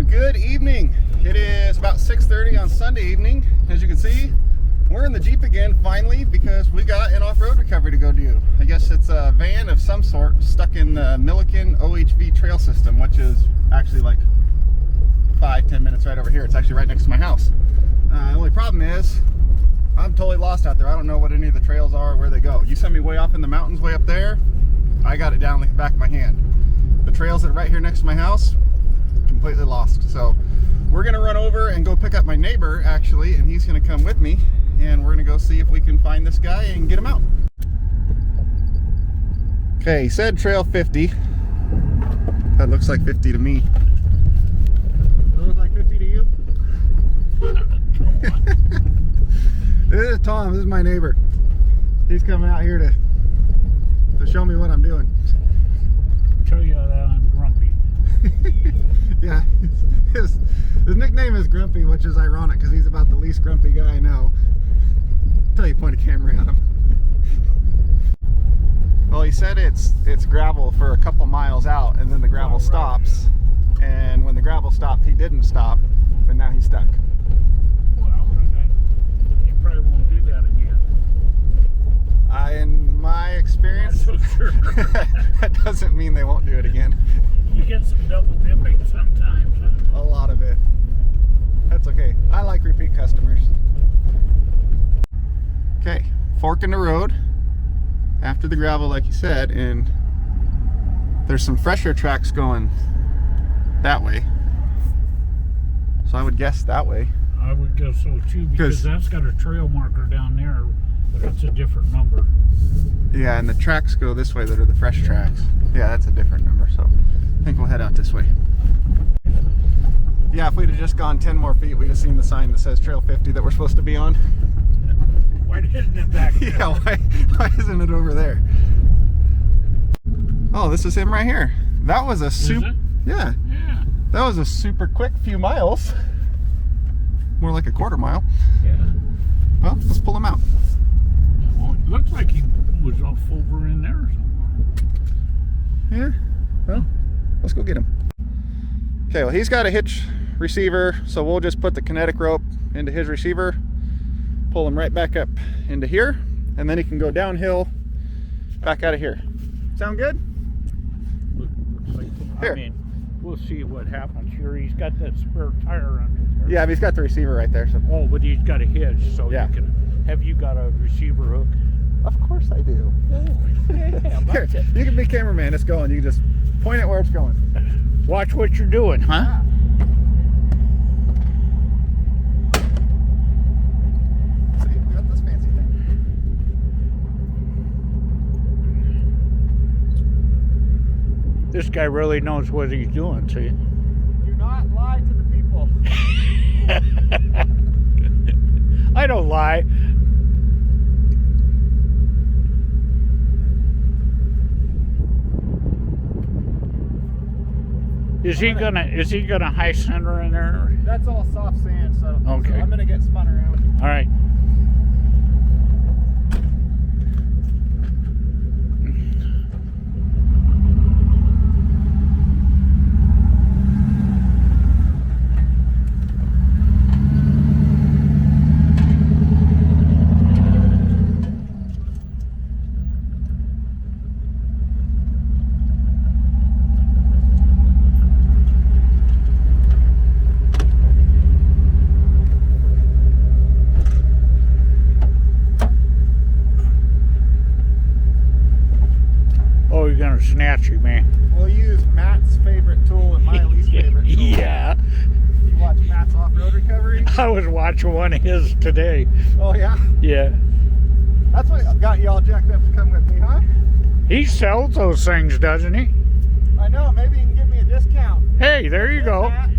Good evening. It is about 6:30 on Sunday evening. As you can see, we're in the Jeep again finally because we got an off-road recovery to go do. I guess it's a van of some sort stuck in the Milliken OHV trail system, which is actually like 5-10 minutes right over here. It's actually right next to my house. The only problem is I'm totally lost out there. I don't know what any of the trails are or where they go. You sent me way off in the mountains way up there. I got it down like the back of my hand. The trails that are right here next to my house, completely lost. So we're gonna run over and go pick up my neighbor actually, and he's gonna come with me, and we're gonna go see if we can find this guy and get him out. Okay, he said trail 50. That looks like 50 to me. Does it look like 50 to you? This is Tom. This is my neighbor. He's coming out here to show me what I'm doing. Tell you that I'm grumpy. Yeah, his nickname is Grumpy, which is ironic because he's about the least grumpy guy I know. Until you point a camera at him. Well, he said it's gravel for a couple miles out, and then the gravel stops. And when the gravel stopped, he didn't stop, but now he's stuck. Well, he probably won't do that again. In my experience, I'm so sure. that doesn't mean they won't do it again. You get some double dipping sometimes. A lot of it. That's okay. I like repeat customers. Okay, fork in the road after the gravel, like you said, and there's some fresher tracks going that way. So I would guess that way. I would guess so too, because that's got a trail marker down there, but it's a different number. Yeah, and the tracks go this way that are the fresh tracks. Yeah, that's a different number, so I think we'll head out this way. Yeah, if we'd have just gone 10 more feet, we'd have seen the sign that says Trail 50 that we're supposed to be on. Why isn't it back there? Yeah, why isn't it over there? Oh, this is him right here. That was a super... Yeah. Yeah. That was a super quick few miles. More like a quarter mile. Yeah. Well, let's pull him out. Well, it looks like he was off over in there somewhere. Yeah. Well, let's go get him. Okay, well, he's got a hitch receiver, so we'll just put the kinetic rope into his receiver, pull him right back up into here, and then he can go downhill back out of here. Sound good? Looks like, Here. I mean, we'll see what happens here. He's got that spare tire under there. Yeah, but he's got the receiver right there. So. Oh, but he's got a hitch, so Yeah. you can. Have you got a receiver hook? Of course I do. Yeah, Here, you can be cameraman. It's going. You can just point at where it's going. Watch what you're doing, huh? Ah. See, we got this fancy thing. This guy really knows what he's doing, see? Do not lie to the people. I don't lie. Is he gonna high center in there? That's all soft sand, so, Okay. so I'm gonna get spun around. All right. Snatch you, man. We'll use Matt's favorite tool and my least favorite tool. Yeah. You watch Matt's off-road recovery? I was watching one of his today. Oh yeah? Yeah. That's what got you all jacked up to come with me, huh? He sells those things, doesn't he? I know, maybe you can give me a discount. Hey, there you go. Matt.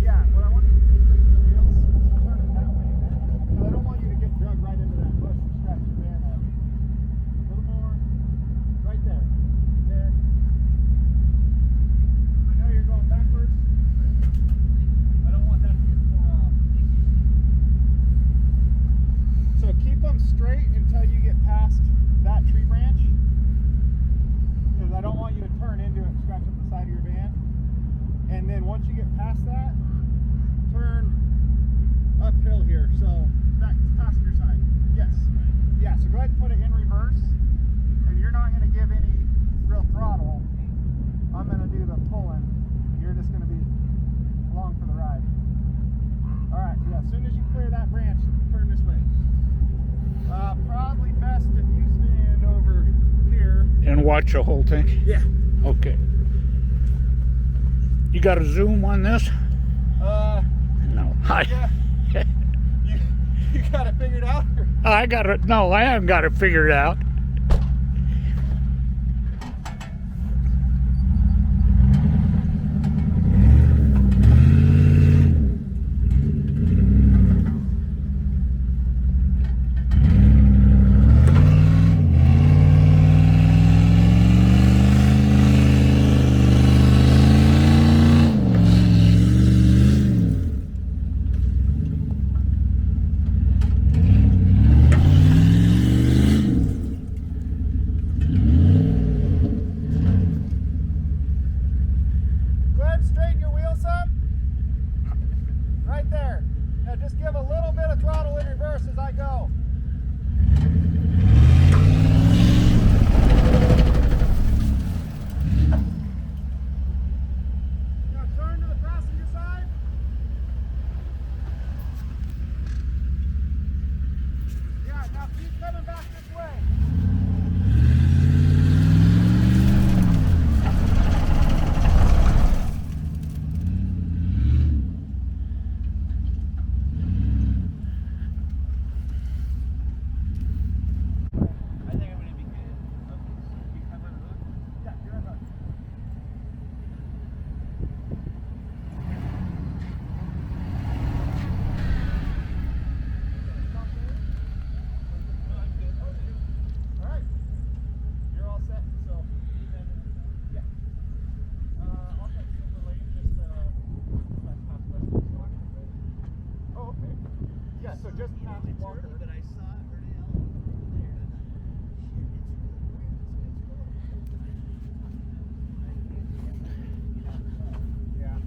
Yeah, what I want you to do is take the wheels, turn it that way a bit, because I don't want you to get drugged right into that bush and scratch your van up. A little more, right watch the whole thing? Yeah. Okay. You got a zoom on this? Yeah. No. You got it figured out? I got it. No, I haven't got it figured out. Straighten your wheels up. Right there. Now just give a little bit of throttle in reverse as I go. Now turn to the passenger side. Yeah, now keep coming back this way. So just past Walker. But I saw it over there. Yeah.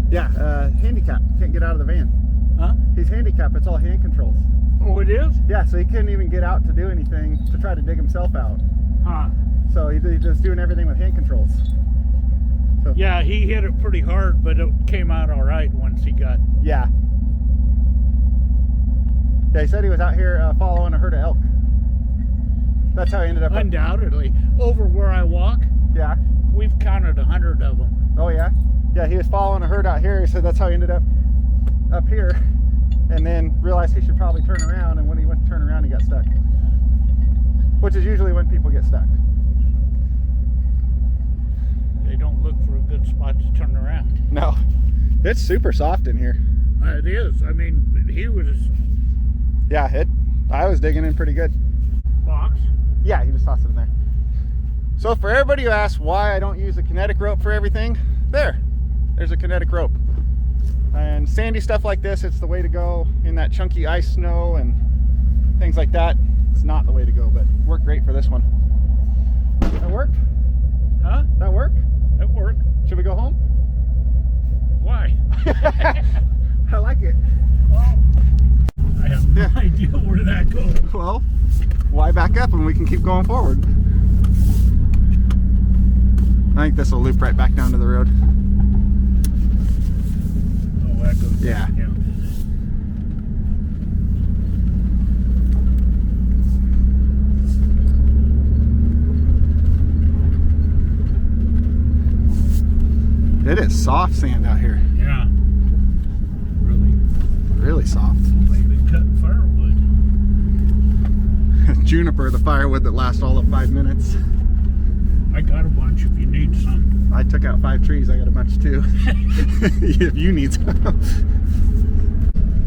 Yeah, handicap. Can't get out of the van. Huh? He's handicapped. It's all hand controls. Oh, it is? Yeah, so he couldn't even get out to do anything to try to dig himself out. Huh. So he's just doing everything with hand controls. So, Yeah, he hit it pretty hard, but it came out all right once he got... yeah. Yeah, he said he was out here following a herd of elk. That's how he ended up. Undoubtedly. Over where I walk, Yeah. we've counted 100 of them. Oh, yeah? Yeah, he was following a herd out here. He said that's how he ended up here, and then realized he should probably turn around, and when he went to turn around, he got stuck. Which is usually when people get stuck. They don't look for a good spot to turn around. No. It's super soft in here. It is. I mean, he was... Yeah, I was digging in pretty good. Box? Yeah, he just tossed it in there. So for everybody who asks why I don't use a kinetic rope for everything, there's a kinetic rope. And sandy stuff like this, it's the way to go. In that chunky ice snow and things like that, it's not the way to go, but worked great for this one. That work? Huh? That work? It worked. Should we go home? Why? I like it. I have no idea where that goes. Well, why back up and we can keep going forward? I think this will loop right back down to the road. Oh, that goes. Yeah. It is soft sand out here. Yeah. Really. Really soft. Like they cut firewood. Juniper, the firewood that lasts all of 5 minutes. I got a bunch if you need some. I took out 5 trees. I got a bunch too. If you need some.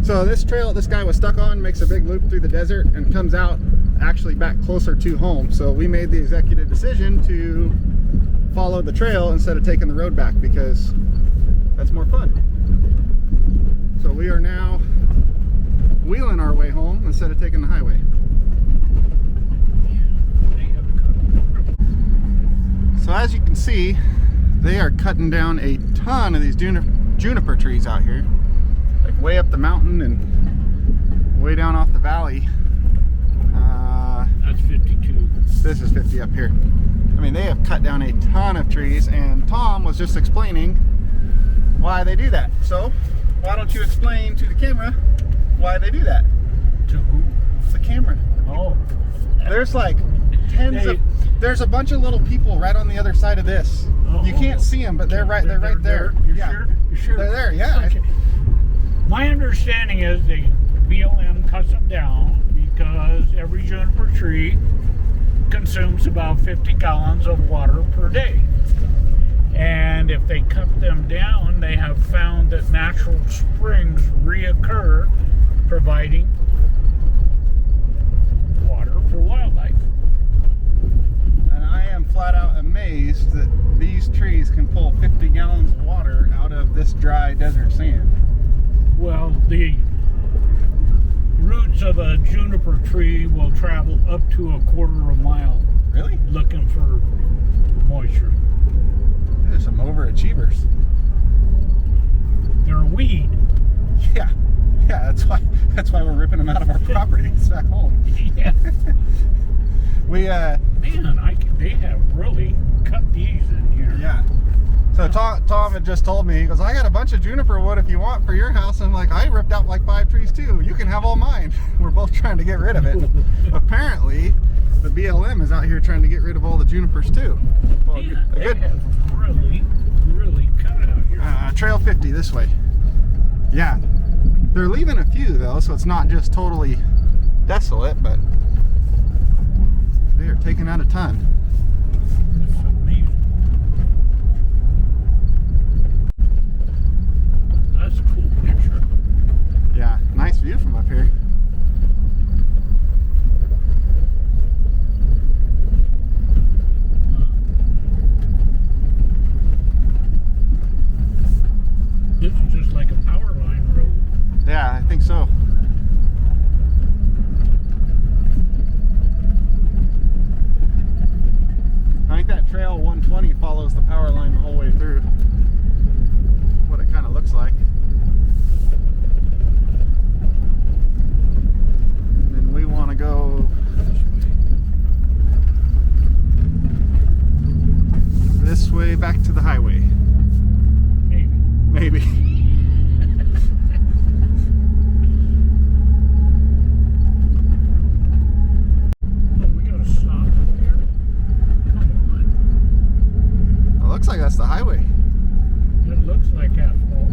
So this trail this guy was stuck on makes a big loop through the desert and comes out actually back closer to home. So we made the executive decision to follow the trail instead of taking the road back because that's more fun. So we are now wheeling our way home instead of taking the highway. So as you can see, they are cutting down a ton of these juniper trees out here, like way up the mountain and way down off the valley. That's 52. This is 50 up here. I mean, they have cut down a ton of trees, and Tom was just explaining why they do that. So why don't you explain to the camera why they do that? To who? The camera. Oh. There's like there's a bunch of little people right on the other side of this. You can't see them, but they're right there. You're sure? You're sure? They're there, yeah. Okay. My understanding is the BLM cuts them down because every juniper tree consumes about 50 gallons of water per day. And if they cut them down, they have found that natural springs reoccur, providing water for wildlife. And I am flat out amazed that these trees can pull 50 gallons of water out of this dry desert sand. Well, the roots of a juniper tree will travel up to a quarter of a mile. Really? Looking for moisture. There's some overachievers. They're a weed. Yeah, that's why we're ripping them out of our properties back home. Yeah. Man, they have really cut these in here. Yeah. So Tom had just told me, he goes, I got a bunch of juniper wood if you want for your house. I'm like, I ripped out like 5 trees too. You can have all mine. We're both trying to get rid of it. Apparently, the BLM is out here trying to get rid of all the junipers too. Well, Man, they have really cut out here. Trail 50 this way. Yeah. They're leaving a few though, so it's not just totally desolate, but they are taking out a ton. It's amazing. That's a cool picture. Yeah, nice view from up here. This is just like a power line road. Yeah, I think so. I think that trail 120 follows the power line the whole way through. What it kind of looks like. And we want to go this way back to the highway. Maybe. Looks like that's the highway. It looks like asphalt.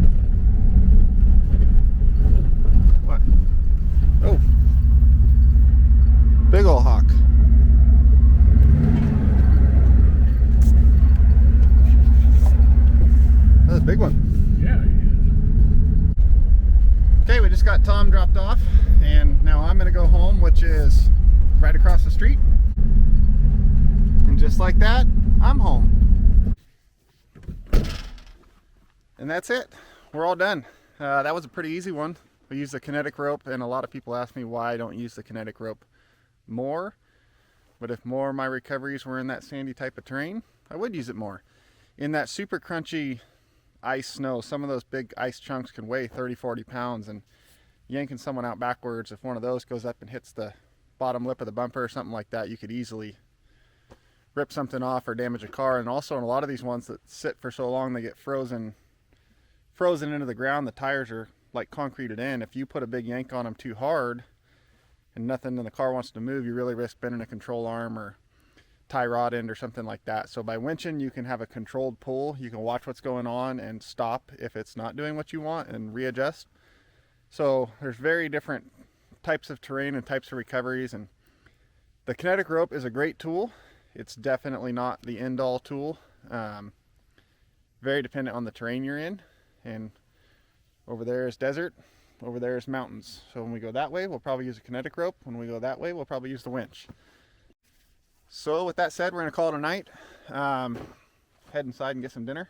What? Oh. Big ol' hawk. That's a big one. Yeah, it is. Okay, we just got Tom dropped off, and now I'm gonna go home, which is right across the street. And just like that, I'm home. And that's it. We're all done. That was a pretty easy one. We used the kinetic rope, and a lot of people ask me why I don't use the kinetic rope more. But if more of my recoveries were in that sandy type of terrain, I would use it more. In that super crunchy ice snow, some of those big ice chunks can weigh 30-40 pounds, and yanking someone out backwards, if one of those goes up and hits the bottom lip of the bumper or something like that, you could easily rip something off or damage a car. And also in a lot of these ones that sit for so long, they get frozen into the ground. The tires are like concreted in. If you put a big yank on them too hard and nothing in the car wants to move, you really risk bending a control arm or tie rod end or something like that. So by winching, you can have a controlled pull. You can watch what's going on and stop if it's not doing what you want and readjust. So there's very different types of terrain and types of recoveries, and the kinetic rope is a great tool. It's definitely not the end-all tool. Very dependent on the terrain you're in. And over there is desert, over there is mountains. So when we go that way, we'll probably use a kinetic rope. When we go that way, we'll probably use the winch. So with that said, we're gonna call it a night. Head inside and get some dinner.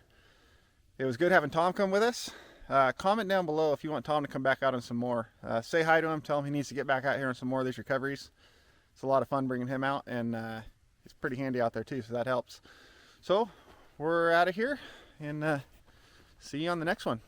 It was good having Tom come with us. Comment down below if you want Tom to come back out on some more. Say hi to him, tell him he needs to get back out here on some more of these recoveries. It's a lot of fun bringing him out, and it's pretty handy out there too, so that helps. So we're out of here, and see you on the next one.